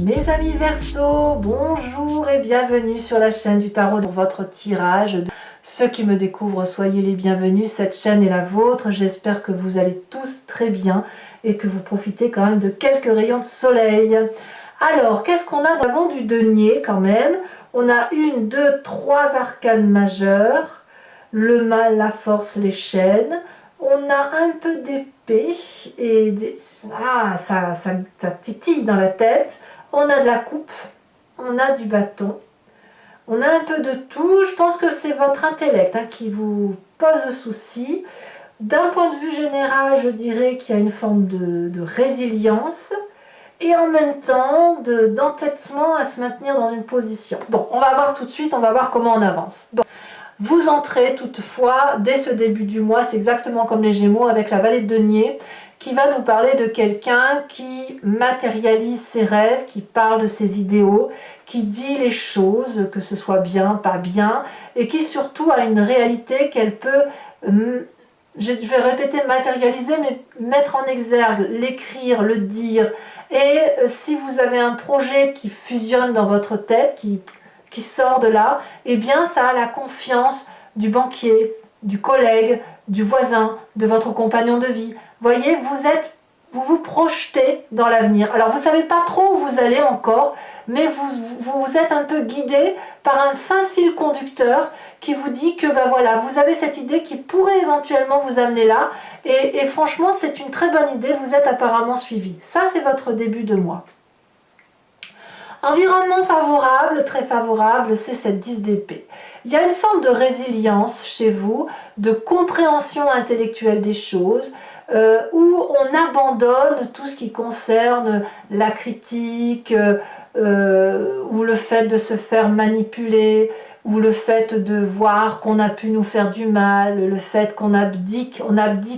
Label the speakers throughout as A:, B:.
A: Mes amis Verseau, bonjour et bienvenue sur la chaîne du tarot pour votre tirage. Ceux qui me découvrent, soyez les bienvenus, cette chaîne est la vôtre. J'espère que vous allez tous très bien et que vous profitez quand même de quelques rayons de soleil. Alors, qu'est-ce qu'on a devant du denier quand même? On a une, deux, trois arcanes majeures, le mal, la force, les chaînes. On a un peu d'épée et ça titille dans la tête. On a de la coupe, on a du bâton, on a un peu de tout. Je pense que c'est votre intellect qui vous pose souci. D'un point de vue général, je dirais qu'il y a une forme de résilience et en même temps d'entêtement à se maintenir dans une position. Bon, on va voir tout de suite, on va voir comment on avance. Bon. Vous entrez toutefois, dès ce début du mois, c'est exactement comme les Gémeaux avec la vallée de denier, qui va nous parler de quelqu'un qui matérialise ses rêves, qui parle de ses idéaux, qui dit les choses, que ce soit bien, pas bien, et qui surtout a une réalité qu'elle peut, je vais répéter matérialiser, mais mettre en exergue, l'écrire, le dire. Et si vous avez un projet qui fusionne dans votre tête, qui sort de là, eh bien ça a la confiance du banquier, du collègue, du voisin, de votre compagnon de vie. Voyez, vous vous projetez dans l'avenir. Alors vous ne savez pas trop où vous allez encore, mais vous êtes un peu guidé par un fin fil conducteur qui vous dit que ben voilà, vous avez cette idée qui pourrait éventuellement vous amener là. Et franchement, c'est une très bonne idée, vous êtes apparemment suivi. Ça, c'est votre début de mois. Environnement favorable, très favorable, c'est cette 10 d'épée. Il y a une forme de résilience chez vous, de compréhension intellectuelle des choses, où on abandonne tout ce qui concerne la critique, ou le fait de se faire manipuler, ou le fait de voir qu'on a pu nous faire du mal, le fait qu'on abdique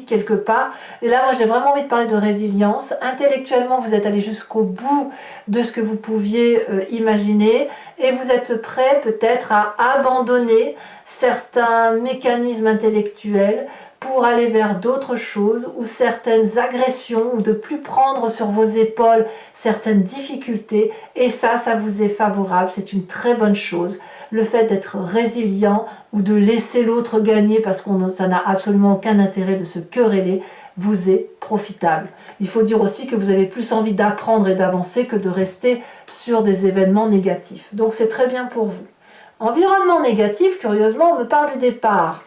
A: quelque part. Et là, moi, j'ai vraiment envie de parler de résilience. Intellectuellement, vous êtes allé jusqu'au bout de ce que vous pouviez imaginer, et vous êtes prêt peut-être à abandonner certains mécanismes intellectuels pour aller vers d'autres choses, ou certaines agressions, ou de plus prendre sur vos épaules certaines difficultés, et ça vous est favorable, c'est une très bonne chose. Le fait d'être résilient, ou de laisser l'autre gagner, parce que ça n'a absolument aucun intérêt de se quereller, vous est profitable. Il faut dire aussi que vous avez plus envie d'apprendre et d'avancer que de rester sur des événements négatifs. Donc c'est très bien pour vous. Environnement négatif, curieusement, on me parle du départ.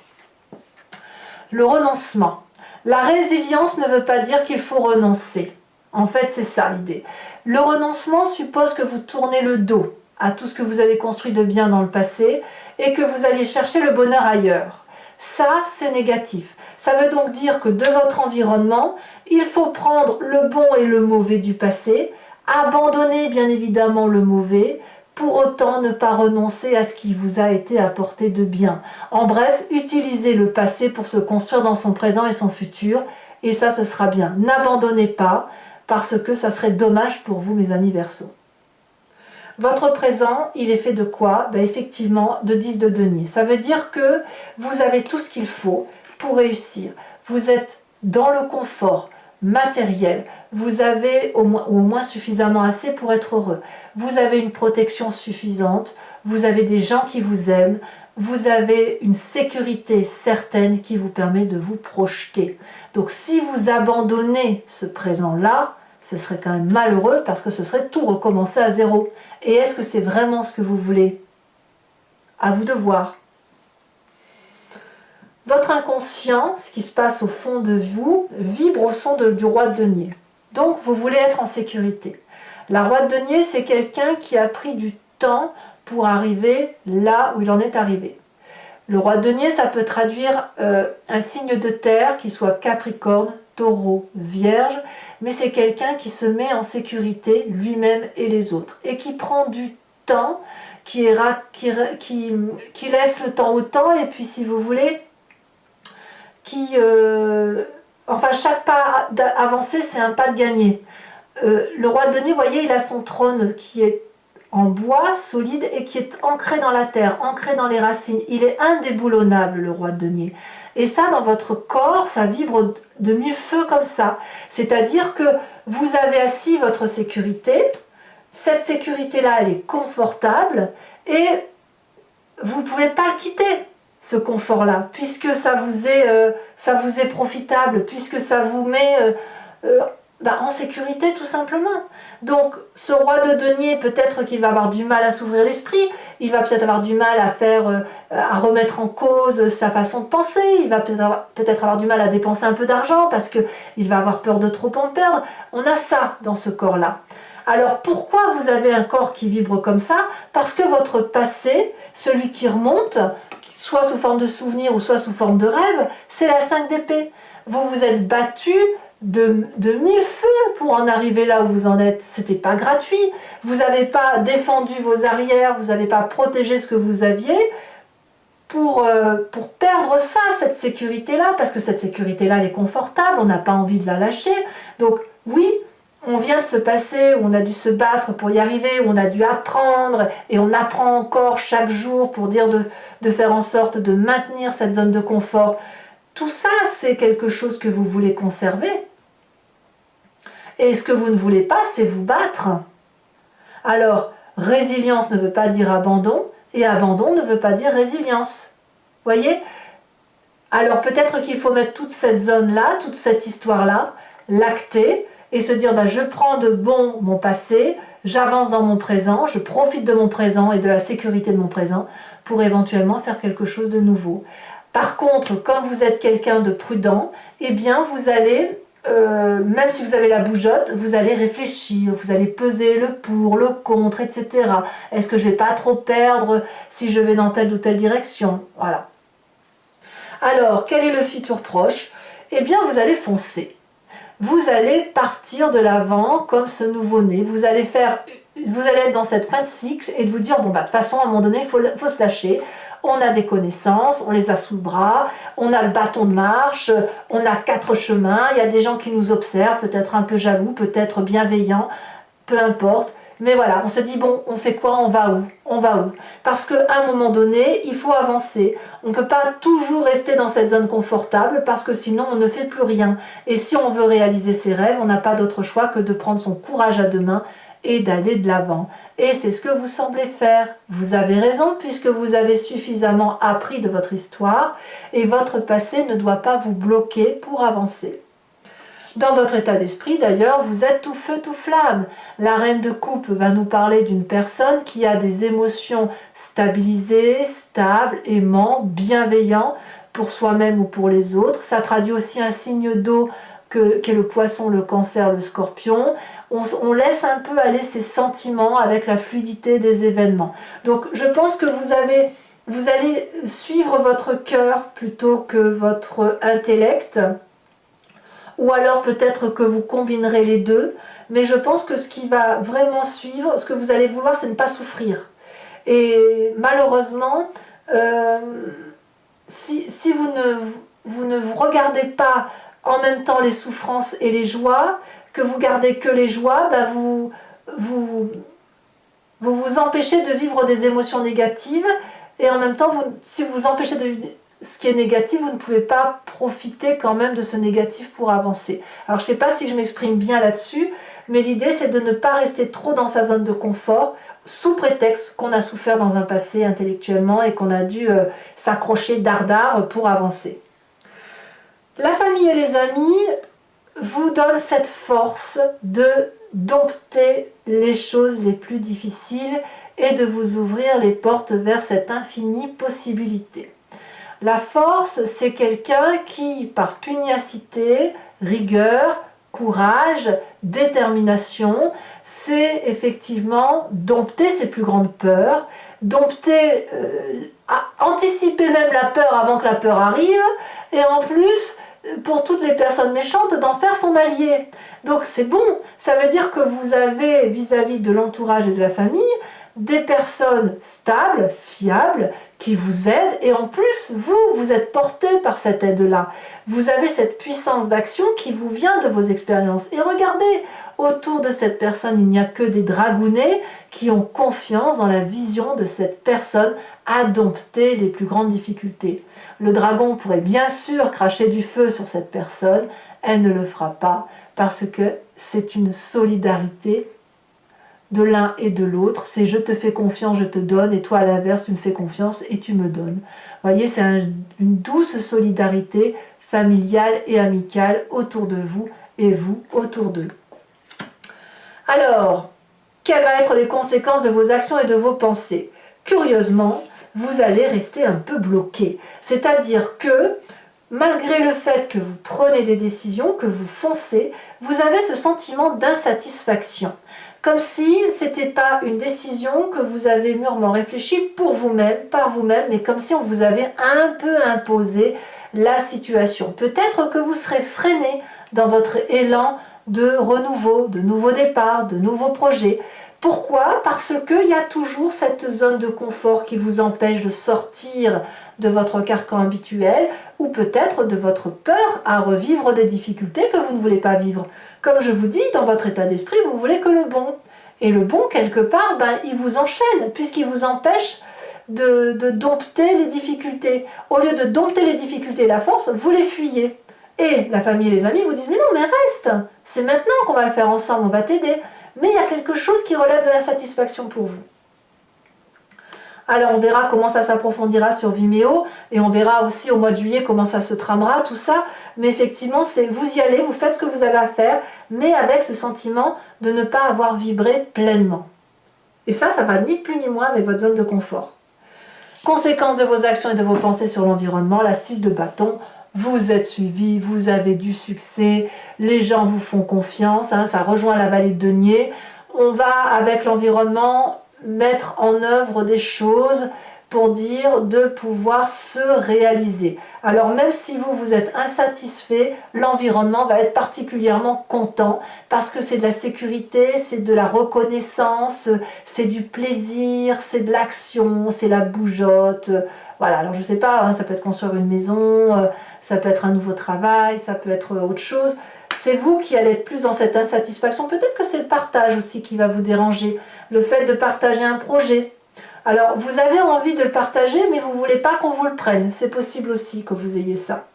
A: Le renoncement. La résilience ne veut pas dire qu'il faut renoncer. En fait, c'est ça l'idée. Le renoncement suppose que vous tournez le dos à tout ce que vous avez construit de bien dans le passé et que vous alliez chercher le bonheur ailleurs. Ça, c'est négatif. Ça veut donc dire que de votre environnement, il faut prendre le bon et le mauvais du passé, abandonner bien évidemment le mauvais, pour autant ne pas renoncer à ce qui vous a été apporté de bien. En bref, utilisez le passé pour se construire dans son présent et son futur, et ça, ce sera bien. N'abandonnez pas, parce que ça serait dommage pour vous, mes amis Verseau. Votre présent, il est fait de quoi? Ben effectivement, de 10 de denier. Ça veut dire que vous avez tout ce qu'il faut pour réussir. Vous êtes dans le confort matériel, vous avez au moins suffisamment assez pour être heureux, vous avez une protection suffisante, vous avez des gens qui vous aiment, vous avez une sécurité certaine qui vous permet de vous projeter. Donc si vous abandonnez ce présent-là, ce serait quand même malheureux parce que ce serait tout recommencer à zéro. Et est-ce que c'est vraiment ce que vous voulez? À vous de voir. Votre inconscient, ce qui se passe au fond de vous, vibre au son du roi de denier. Donc vous voulez être en sécurité. La roi de denier, c'est quelqu'un qui a pris du temps pour arriver là où il en est arrivé. Le roi de denier, ça peut traduire un signe de terre qui soit Capricorne, Taureau, Vierge, mais c'est quelqu'un qui se met en sécurité lui-même et les autres et qui prend du temps, qui laisse le temps au temps, et puis si vous voulez, enfin chaque pas avancé, c'est un pas de gagné. Le roi de denier, vous voyez, il a son trône qui est en bois solide et qui est ancré dans la terre, ancré dans les racines. Il est indéboulonnable, le roi de denier. Et ça, dans votre corps, ça vibre de mille feux comme ça. C'est-à-dire que vous avez assis votre sécurité, cette sécurité-là, elle est confortable et vous ne pouvez pas le quitter, ce confort-là, puisque ça vous est profitable, puisque ça vous met en sécurité tout simplement. Donc ce roi de denier, peut-être qu'il va avoir du mal à s'ouvrir l'esprit, il va peut-être avoir du mal à remettre en cause sa façon de penser, il va peut-être avoir du mal à dépenser un peu d'argent parce qu'il va avoir peur de trop en perdre. On a ça dans ce corps-là. Alors pourquoi vous avez un corps qui vibre comme ça? Parce que votre passé, celui qui remonte, soit sous forme de souvenir ou soit sous forme de rêve, c'est la 5 d'épée. Vous vous êtes battu de mille feux pour en arriver là où vous en êtes. C'était pas gratuit. Vous n'avez pas défendu vos arrières, vous n'avez pas protégé ce que vous aviez pour perdre ça, cette sécurité-là, parce que cette sécurité-là, elle est confortable, on n'a pas envie de la lâcher. Donc oui, on vient de se passer, où on a dû se battre pour y arriver, où on a dû apprendre, et on apprend encore chaque jour pour dire de faire en sorte de maintenir cette zone de confort. Tout ça, c'est quelque chose que vous voulez conserver. Et ce que vous ne voulez pas, c'est vous battre. Alors, résilience ne veut pas dire abandon, et abandon ne veut pas dire résilience. Voyez? Alors peut-être qu'il faut mettre toute cette zone-là, toute cette histoire-là, l'acter, et se dire, je prends de bon mon passé, j'avance dans mon présent, je profite de mon présent et de la sécurité de mon présent pour éventuellement faire quelque chose de nouveau. Par contre, comme vous êtes quelqu'un de prudent, eh bien vous allez, même si vous avez la bougeotte, vous allez réfléchir, vous allez peser le pour, le contre, etc. Est-ce que je ne vais pas trop perdre si je vais dans telle ou telle direction? Voilà. Alors, quel est le futur proche? Eh bien, vous allez foncer. Vous allez partir de l'avant comme ce nouveau-né. Vous allez être dans cette fin de cycle et de vous dire, de toute façon, à un moment donné, il faut se lâcher. On a des connaissances, on les a sous le bras, on a le bâton de marche, on a 4 chemins, il y a des gens qui nous observent, peut-être un peu jaloux, peut-être bienveillants, peu importe. Mais voilà, on se dit, on fait quoi? On va où? On va où? Parce qu'à un moment donné, il faut avancer. On ne peut pas toujours rester dans cette zone confortable parce que sinon, on ne fait plus rien. Et si on veut réaliser ses rêves, on n'a pas d'autre choix que de prendre son courage à deux mains et d'aller de l'avant. Et c'est ce que vous semblez faire. Vous avez raison puisque vous avez suffisamment appris de votre histoire et votre passé ne doit pas vous bloquer pour avancer. Dans votre état d'esprit, d'ailleurs, vous êtes tout feu, tout flamme. La reine de coupe va nous parler d'une personne qui a des émotions stabilisées, stables, aimants, bienveillants pour soi-même ou pour les autres. Ça traduit aussi un signe d'eau qu'est le poisson, le cancer, le scorpion. On laisse un peu aller ses sentiments avec la fluidité des événements. Donc je pense que vous allez suivre votre cœur plutôt que votre intellect. Ou alors peut-être que vous combinerez les deux, mais je pense que ce qui va vraiment suivre, ce que vous allez vouloir, c'est ne pas souffrir. Et malheureusement, si vous ne regardez pas en même temps les souffrances et les joies, que vous gardez que les joies, vous vous empêchez de vivre des émotions négatives, et en même temps, si vous vous empêchez de vivre ce qui est négatif, vous ne pouvez pas profiter quand même de ce négatif pour avancer. Alors je ne sais pas si je m'exprime bien là-dessus, mais l'idée c'est de ne pas rester trop dans sa zone de confort, sous prétexte qu'on a souffert dans un passé intellectuellement et qu'on a dû s'accrocher dardard pour avancer. La famille et les amis vous donnent cette force de dompter les choses les plus difficiles et de vous ouvrir les portes vers cette infinie possibilité. La force, c'est quelqu'un qui, par pugnacité, rigueur, courage, détermination, sait effectivement dompter ses plus grandes peurs, dompter, anticiper même la peur avant que la peur arrive, et en plus, pour toutes les personnes méchantes, d'en faire son allié. Donc c'est bon, ça veut dire que vous avez vis-à-vis de l'entourage et de la famille, des personnes stables, fiables, qui vous aident, et en plus, vous êtes porté par cette aide-là. Vous avez cette puissance d'action qui vous vient de vos expériences. Et regardez, autour de cette personne, il n'y a que des dragounets qui ont confiance dans la vision de cette personne à dompter les plus grandes difficultés. Le dragon pourrait bien sûr cracher du feu sur cette personne, elle ne le fera pas, parce que c'est une solidarité de l'un et de l'autre. C'est je te fais confiance, je te donne, et toi à l'inverse, tu me fais confiance et tu me donnes. Vous voyez, c'est une douce solidarité familiale et amicale autour de vous et vous autour d'eux. Alors, quelles vont être les conséquences de vos actions et de vos pensées? Curieusement, vous allez rester un peu bloqué. C'est-à-dire que, malgré le fait que vous prenez des décisions, que vous foncez, vous avez ce sentiment d'insatisfaction. Comme si ce n'était pas une décision que vous avez mûrement réfléchie pour vous-même, par vous-même, mais comme si on vous avait un peu imposé la situation. Peut-être que vous serez freiné dans votre élan de renouveau, de nouveaux départs, de nouveaux projets. Pourquoi? Parce qu'il y a toujours cette zone de confort qui vous empêche de sortir de votre carcan habituel ou peut-être de votre peur à revivre des difficultés que vous ne voulez pas vivre. Comme je vous dis, dans votre état d'esprit, vous voulez que le bon. Et le bon, quelque part, il vous enchaîne puisqu'il vous empêche de dompter les difficultés. Au lieu de dompter les difficultés et la force, vous les fuyez. Et la famille et les amis vous disent « Mais non, mais reste, c'est maintenant qu'on va le faire ensemble, on va t'aider. » Mais il y a quelque chose qui relève de la satisfaction pour vous. Alors on verra comment ça s'approfondira sur Vimeo et on verra aussi au mois de juillet comment ça se tramera, tout ça. Mais effectivement, vous y allez, vous faites ce que vous avez à faire, mais avec ce sentiment de ne pas avoir vibré pleinement. Et ça va ni plus ni moins avec votre zone de confort. Conséquence de vos actions et de vos pensées sur l'environnement, la 6 de bâton. Vous êtes suivi, vous avez du succès, les gens vous font confiance, ça rejoint la vallée de denier. On va, avec l'environnement, mettre en œuvre des choses pour dire de pouvoir se réaliser. Alors même si vous êtes insatisfait, l'environnement va être particulièrement content parce que c'est de la sécurité, c'est de la reconnaissance, c'est du plaisir, c'est de l'action, c'est la bougeotte. Voilà, alors je ne sais pas, ça peut être construire une maison, ça peut être un nouveau travail, ça peut être autre chose. C'est vous qui allez être plus dans cette insatisfaction. Peut-être que c'est le partage aussi qui va vous déranger, le fait de partager un projet. Alors, vous avez envie de le partager, mais vous ne voulez pas qu'on vous le prenne. C'est possible aussi que vous ayez ça.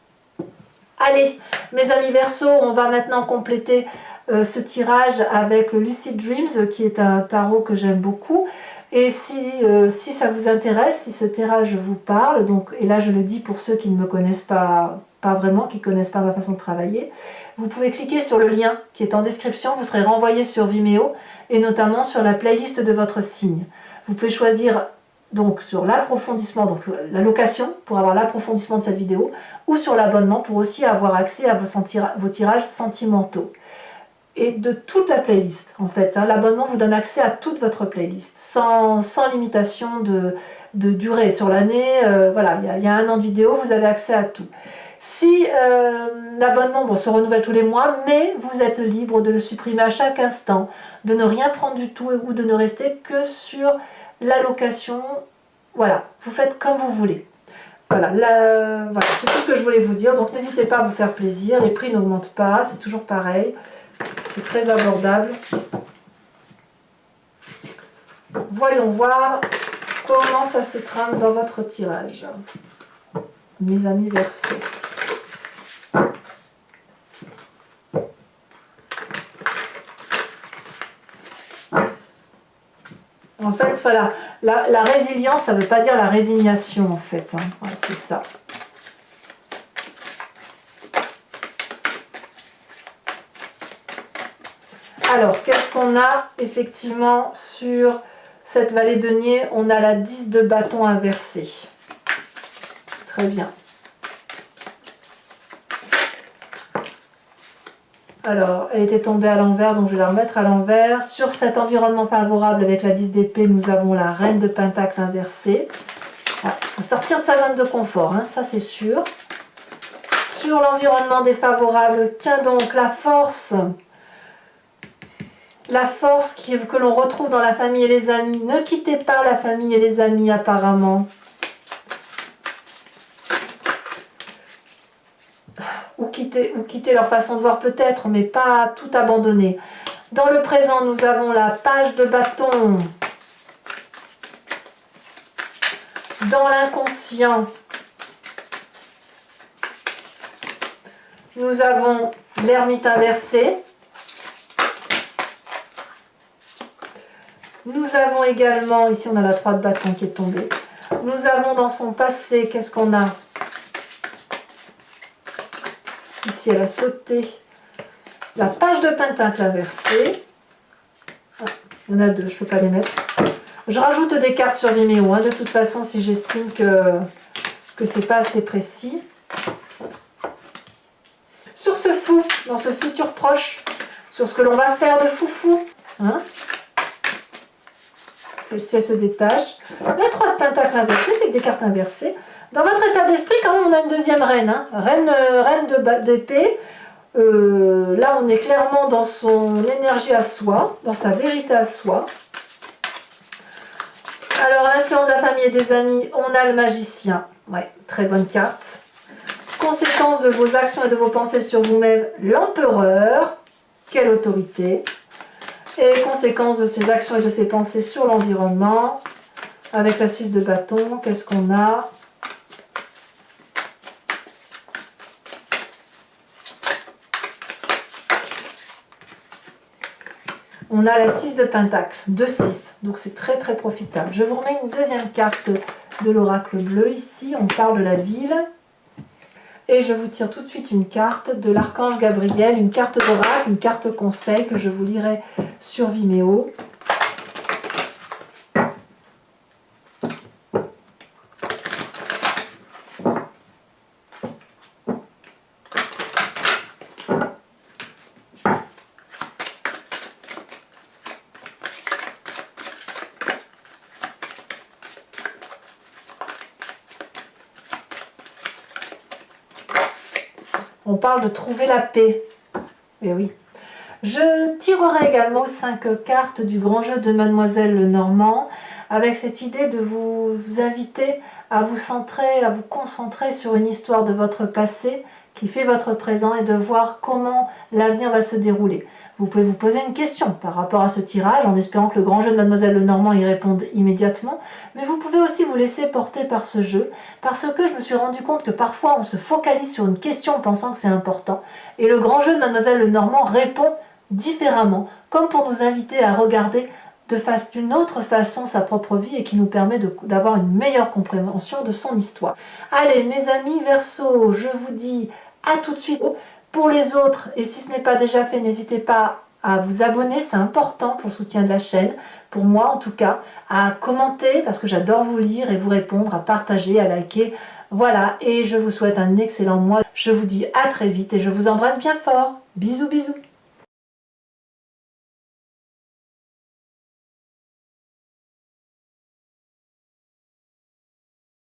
A: Allez, mes amis Verseau, on va maintenant compléter ce tirage avec le Lucid Dreams, qui est un tarot que j'aime beaucoup. Et si ça vous intéresse, si ce tirage vous parle, donc, et là je le dis pour ceux qui ne me connaissent pas vraiment, qui ne connaissent pas ma façon de travailler, vous pouvez cliquer sur le lien qui est en description, vous serez renvoyé sur Vimeo et notamment sur la playlist de votre signe. Vous pouvez choisir donc sur l'approfondissement, donc la location pour avoir l'approfondissement de cette vidéo, ou sur l'abonnement pour aussi avoir accès à vos tirages sentimentaux. Et de toute la playlist en fait. L'abonnement vous donne accès à toute votre playlist, sans limitation de durée sur l'année. Voilà, il y a 1 an de vidéo, vous avez accès à tout. Si l'abonnement se renouvelle tous les mois, mais vous êtes libre de le supprimer à chaque instant, de ne rien prendre du tout ou de ne rester que sur la location. Voilà, vous faites comme vous voulez. Voilà, voilà, c'est tout ce que je voulais vous dire. Donc n'hésitez pas à vous faire plaisir, les prix n'augmentent pas, c'est toujours pareil. C'est très abordable. Voyons voir comment ça se trame dans votre tirage. Mes amis Verseau. En fait, voilà, la résilience, ça ne veut pas dire la résignation, en fait. Voilà, c'est ça. Alors, qu'est-ce qu'on a effectivement sur cette vallée de denier? On a la 10 de bâton inversé. Très bien. Alors, elle était tombée à l'envers, donc je vais la remettre à l'envers. Sur cet environnement favorable avec la 10 d'épée, nous avons la reine de pentacle inversée. Il faut sortir de sa zone de confort, ça c'est sûr. Sur l'environnement défavorable, tiens donc la force. La force que l'on retrouve dans la famille et les amis. Ne quittez pas la famille et les amis apparemment. Ou quitter leur façon de voir peut-être, mais pas tout abandonner. Dans le présent, nous avons la page de bâton. Dans l'inconscient, nous avons l'ermite inversé. Nous avons également, ici on a la 3 de bâton qui est tombée. Nous avons dans son passé, qu'est-ce qu'on a? Ici elle a sauté. La page de pentacle inversée. Ah, il y en a 2, je ne peux pas les mettre. Je rajoute des cartes sur Vimeo, hein, de toute façon, si j'estime que c'est pas assez précis. Sur ce fou, dans ce futur proche, sur ce que l'on va faire de foufou. Hein, celle-ci, elle se détache. La 3 de pentacle inversée, c'est que des cartes inversées. Dans votre état d'esprit, quand même, on a une deuxième reine. Hein, reine d'épée. Là, on est clairement dans son énergie à soi, dans sa vérité à soi. Alors, l'influence de la famille et des amis, on a le magicien. Ouais, très bonne carte. Conséquence de vos actions et de vos pensées sur vous-même, l'empereur. Quelle autorité. Et conséquence de ses actions et de ses pensées sur l'environnement. Avec la 6 de bâton, qu'est-ce qu'on a? On a la 6 de pentacle, 2-6, donc c'est très très profitable. Je vous remets une deuxième carte de l'oracle bleu ici, on parle de la ville. Et je vous tire tout de suite une carte de l'archange Gabriel, une carte d'oracle, une carte conseil que je vous lirai sur Vimeo. On parle de trouver la paix. Et oui. Je tirerai également 5 cartes du grand jeu de Mademoiselle Lenormand avec cette idée de vous inviter à vous centrer, à vous concentrer sur une histoire de votre passé qui fait votre présent et de voir comment l'avenir va se dérouler. Vous pouvez vous poser une question par rapport à ce tirage en espérant que le grand jeu de Mademoiselle Lenormand y réponde immédiatement, mais vous pouvez aussi vous laisser porter par ce jeu parce que je me suis rendu compte que parfois on se focalise sur une question en pensant que c'est important et le grand jeu de Mademoiselle Lenormand répond différemment, comme pour nous inviter à regarder d'une autre façon sa propre vie et qui nous permet d'avoir une meilleure compréhension de son histoire. Allez mes amis Verseau, je vous dis à tout de suite. Pour les autres, et si ce n'est pas déjà fait, n'hésitez pas à vous abonner, c'est important pour le soutien de la chaîne, pour moi en tout cas, à commenter parce que j'adore vous lire et vous répondre, à partager, à liker. Voilà, et je vous souhaite un excellent mois. Je vous dis à très vite et je vous embrasse bien fort. Bisous bisous.